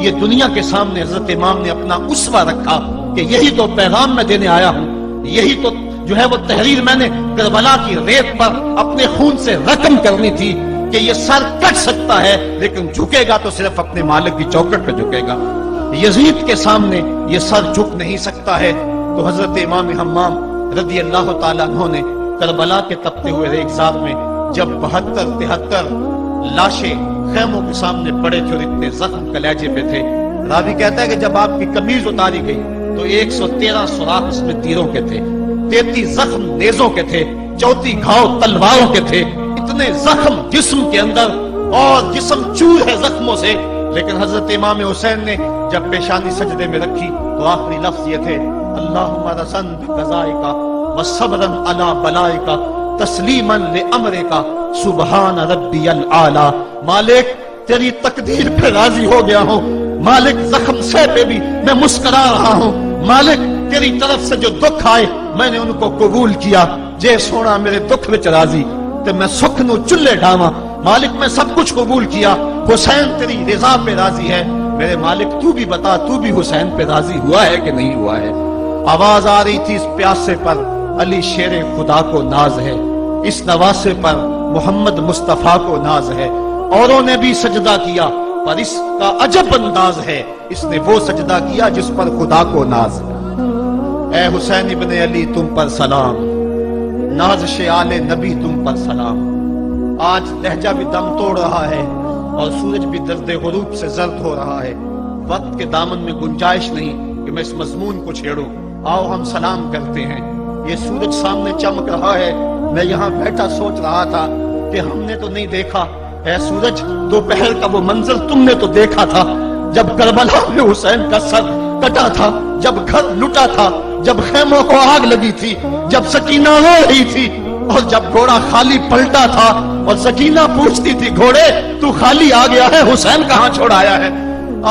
یہ دنیا کے سامنے حضرت امام نے اپنا اسوہ رکھا کہ یہی تو پیغام میں دینے آیا ہوں، یہی تو جو ہے وہ تحریر میں نے کربلا کی ریت پر اپنے خون سے رقم کرنی تھی کہ یہ سر کٹ سکتا ہے لیکن جھکے گا تو صرف اپنے مالک کی چوکٹ پہ جھکے گا، یزید کے سامنے یہ سر جھک نہیں سکتا ہے۔ تو حضرت امام حمام رضی اللہ تعالیٰ عنہ نے کربلا کے تپتے ہوئے ریگزار میں جب 72-73 لاشیں خیموں کے سامنے پڑے تھے اور اتنے زخم کلیجے پہ تھے، راوی کہتا ہے کہ جب آپ کی قمیض اتاری گئی تو 113 سوراخ اس میں تیروں کے تھے، 33 زخم نیزوں کے تھے، 34 گھاؤ تلواروں کے تھے، اتنے زخم جسم کے اندر اور جسم چور ہے زخموں سے۔ لیکن حضرت امام حسین نے جب پیشانی سجدے میں رکھی تو آخری لفظ یہ تھے، اللہم رسن بقضائکا وصبرن علی بلائکا تسلیما لامرکا سبحان ربی العالی۔ مالک تیری تقدیر پہ راضی ہو گیا ہوں، مالک زخم سے پہ بھی میں مسکرا رہا ہوں، مالک تیری طرف سے جو دکھ آئے میں نے ان کو قبول کیا، جے سونا میرے دکھ وچ راضی تے میں سکھ نو چلے ڈھاواں، مالک میں سب کچھ قبول کیا، حسین تیری رضا پہ راضی ہے، میرے مالک تو بھی بتا تو بھی حسین پہ راضی ہوا ہے کہ نہیں ہوا ہے۔ آواز آ رہی تھی اس پیاسے پر علی شیر خدا کو ناز ہے، اس نواسے پر محمد مصطفیٰ کو ناز ہے، اوروں نے بھی سجدہ کیا پر اس کا عجب انداز ہے، اس نے وہ سجدہ کیا جس پر خدا کو ناز ہے۔ اے حسین ابن علی تم پر سلام، نازش آل نبی تم پر سلام۔ آج لہجہ بھی دم توڑ رہا ہے اور سورج بھی درد غروب سے زرد ہو رہا ہے، وقت کے دامن میں گنجائش نہیں کہ میں اس مضمون کو چھیڑوں، آؤ ہم سلام کرتے ہیں۔ یہ سورج سامنے چمک رہا ہے، میں یہاں بیٹھا سوچ رہا تھا کہ ہم نے تو نہیں دیکھا، اے سورج دوپہر کا وہ منظر تم نے تو دیکھا تھا جب کربلا میں حسین کا سر کٹا تھا، جب گھر لٹا تھا، جب خیموں کو آگ لگی تھی، جب سکینہ رو رہی تھی اور جب گھوڑا خالی پلٹا تھا اور سکینہ پوچھتی تھی گھوڑے تو خالی آ گیا ہے، حسین کہاں چھوڑ آیا ہے۔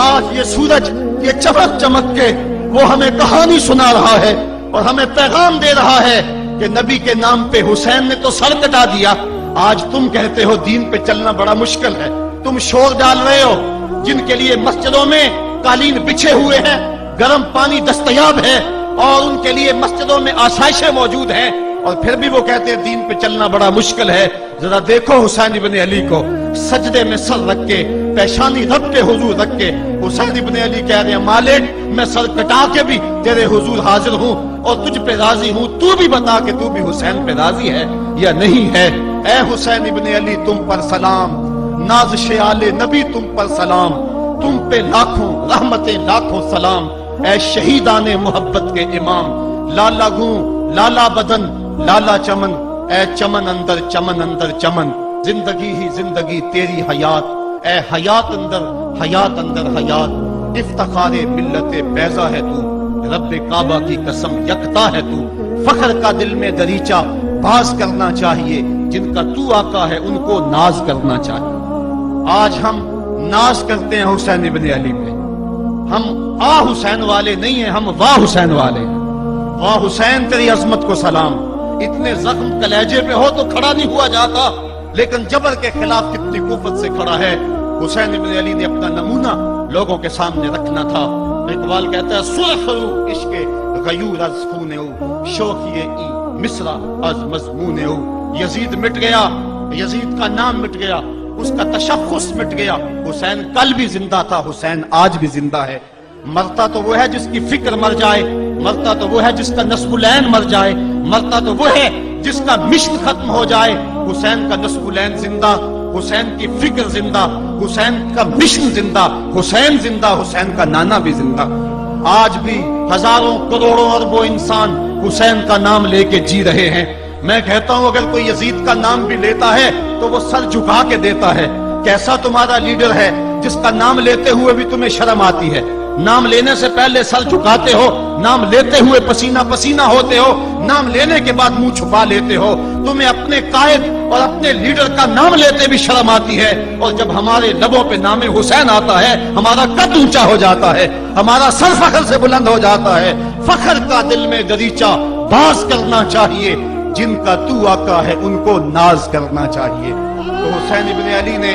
آج یہ سورج یہ چمک چمک کے وہ ہمیں کہانی سنا رہا ہے اور ہمیں پیغام دے رہا ہے کہ نبی کے نام پہ حسین نے تو سر کٹا دیا، آج تم کہتے ہو دین پہ چلنا بڑا مشکل ہے، تم شور ڈال رہے ہو، جن کے لیے مسجدوں میں قالین بچھے ہوئے ہیں، گرم پانی دستیاب ہے اور ان کے لیے مسجدوں میں آسائشیں موجود ہیں، اور پھر بھی وہ کہتے ہیں دین پہ چلنا بڑا مشکل ہے۔ ذرا دیکھو حسین ابن علی کو سجدے میں سر رکھ کے، پیشانی رب کے حضور رکھ کے حسین ابن علی کہہ رہے ہیں مالک میں سر کٹا کے بھی تیرے حضور حاضر ہوں اور تجھ پہ راضی ہوں، تو بھی بتا کہ تو بھی حسین پہ راضی ہے یا نہیں ہے۔ اے حسین ابن علی تم پر سلام، نازش آل نبی تم پر سلام، تم پہ لاکھوں رحمتیں لاکھوں سلام، اے شہیدان محبت کے امام، لالا گوں لالا بدن لالا چمن، اے چمن اندر چمن اندر چمن، زندگی ہی زندگی تیری حیات، اے حیات اندر حیات، افتخار ملت بیضا ہے تو، رب کعبہ کی قسم یکتا ہے تو، فخر کا دل میں دریچہ باز کرنا چاہیے، جن کا تو آقا ہے ان کو ناز کرنا چاہیے۔ آج ہم ناز کرتے ہیں حسین ابن علی پہ، ہم آ حسین والے نہیں ہیں، ہم واہ حسین والے ہیں۔ واہ حسین تیری عظمت کو سلام، اتنے زخم کلیجے پہ ہو تو کھڑا نہیں ہوا جاتا، لیکن جبر کے خلاف کتنی قوت سے کھڑا ہے۔ حسین ابن علی نے اپنا نمونہ لوگوں کے سامنے رکھنا تھا۔ اقبال کہتا ہے سرخ رو عشق غیور از خون او، شوخی ای مصرع از مضمون او۔ یزید مٹ گیا، یزید کا نام مٹ گیا، اس کا تشخص مٹ گیا، حسین کل بھی زندہ تھا، حسین آج بھی زندہ ہے۔ مرتا تو وہ ہے جس کی فکر مر جائے، مرتا تو وہ ہے جس کا نصب العین مر جائے، مرتا تو وہ ہے جس کا مشن ختم ہو جائے۔ حسین کا نصب العین زندہ، حسین کی فکر زندہ، حسین کا مشن زندہ، حسین زندہ، حسین کا نانا بھی زندہ۔ آج بھی ہزاروں کروڑوں اربوں انسان حسین کا نام لے کے جی رہے ہیں۔ میں کہتا ہوں اگر کوئی یزید کا نام بھی لیتا ہے تو وہ سر جھکا کے دیتا ہے۔ کیسا تمہارا لیڈر ہے جس کا نام لیتے ہوئے بھی تمہیں شرم آتی ہے؟ نام لینے سے پہلے سر جھکاتے ہو، نام لیتے ہوئے پسینہ پسینہ ہوتے ہو، نام لینے کے بعد منہ چھپا لیتے ہو۔ تمہیں اپنے قائد اور اپنے لیڈر کا نام لیتے بھی شرم آتی ہے، اور جب ہمارے لبوں پہ نام حسین آتا ہے ہمارا قد اونچا ہو جاتا ہے، ہمارا سر فخر سے بلند ہو جاتا ہے۔ فخر کا دل میں دریچہ باز کرنا چاہیے، جن کا تو آقا ہے ان کو ناز کرنا چاہیے۔ تو حسین ابن علی نے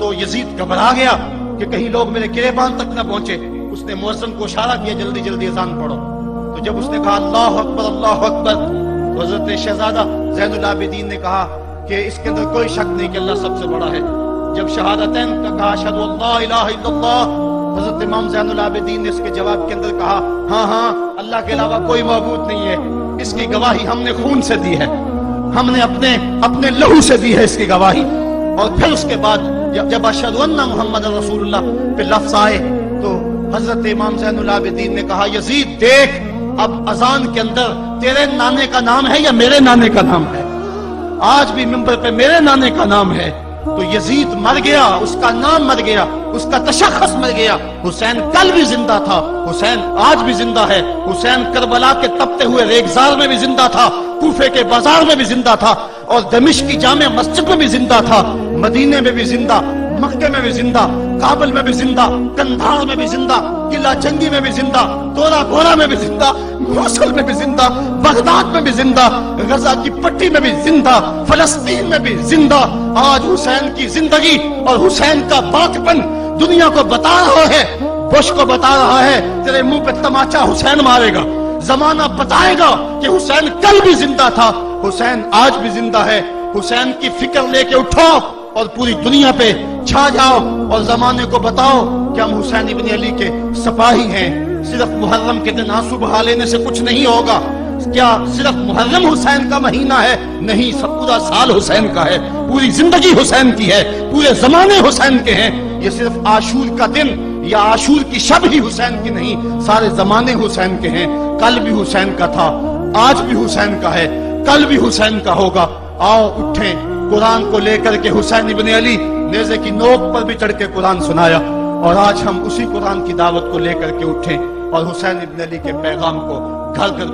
تو یزید گھبرا گیا کہ کہیں لوگ میرے گریبان تک نہ پہنچے. اس نے مؤذن کو اشارہ کیا جلدی جلدی اذان پڑھو. تو جب اس نے کہا اللہ اکبر اللہ اکبر تو حضرت شہزادہ زین العابدین نے کہا کہ اس کے اندر کوئی شک نہیں کہ اللہ سب سے بڑا ہے. جب شہادتین کا کہا اشہد ان لا الہ الا اللہ، حضرت امام زین العابدین نے اس کے جواب کے اندر کہا ہاں اللہ کے علاوہ کوئی معبود نہیں ہے. اس کی گواہی ہم نے خون سے دی ہے، ہم نے اپنے لہو سے دی ہے اس کی گواہی. اور پھر اس کے بعد جب اشہد ان محمد رسول اللہ پہ لفظ آئے تو حضرت امام زین العابدین نے کہا یزید دیکھ اب اذان کے اندر تیرے نانے کا نام ہے یا میرے نانے کا نام ہے؟ آج بھی منبر پہ میرے نانے کا نام ہے. تو یزید مر گیا، اس کا نام مر گیا، اس کا تشخص مر گیا. حسین کل بھی زندہ تھا، حسین آج بھی زندہ ہے. حسین کربلا کے تپتے ہوئے ریگزار میں بھی زندہ تھا، کوفے کے بازار میں بھی زندہ تھا، اور دمشق کی جامع مسجد میں بھی زندہ تھا، مدینے میں بھی زندہ، مکے میں بھی زندہ، کابل میں بھی زندہ، کندھار میں بھی زندہ، قلعہ جنگی میں بھی زندہ، تورا گھوڑا میں بھی زندہ، موصل میں بھی زندہ، بغداد میں بھی زندہ، غزہ کی پٹی میں بھی زندہ، فلسطین میں بھی زندہ. آج حسین کی زندگی اور حسین کا باقپن دنیا کو بتا رہا ہے، بش کو بتا رہا ہے تیرے منہ پہ تماچا حسین مارے گا. زمانہ بتائے گا کہ حسین کل بھی زندہ تھا، حسین آج بھی زندہ ہے. حسین کی فکر لے کے اٹھو اور پوری دنیا پہ چھا جاؤ اور زمانے کو بتاؤ کہ ہم حسین ابن علی کے سپاہی ہیں. صرف محرم کے دن آنسو بہا لینے سے کچھ نہیں ہوگا. کیا صرف محرم حسین کا مہینہ ہے؟ نہیں، سب پورا سال حسین کا ہے، پوری زندگی حسین کی ہے، پورے زمانے حسین کے ہیں. یہ صرف عاشور کا دن یا عاشور کی شب ہی حسین کی نہیں، سارے زمانے حسین کے ہیں. کل بھی حسین کا تھا، آج بھی حسین کا ہے، کل بھی حسین کا ہوگا. آؤ اٹھیں، قرآن کو لے کر کے حسین ابن علی نیزے کی نوک پر بھی چڑھ کے قرآن سنایا، اور آج ہم اسی قرآن کی دعوت کو لے کر کے اٹھیں اور حسین ابن علی کے پیغام کو گھر گھر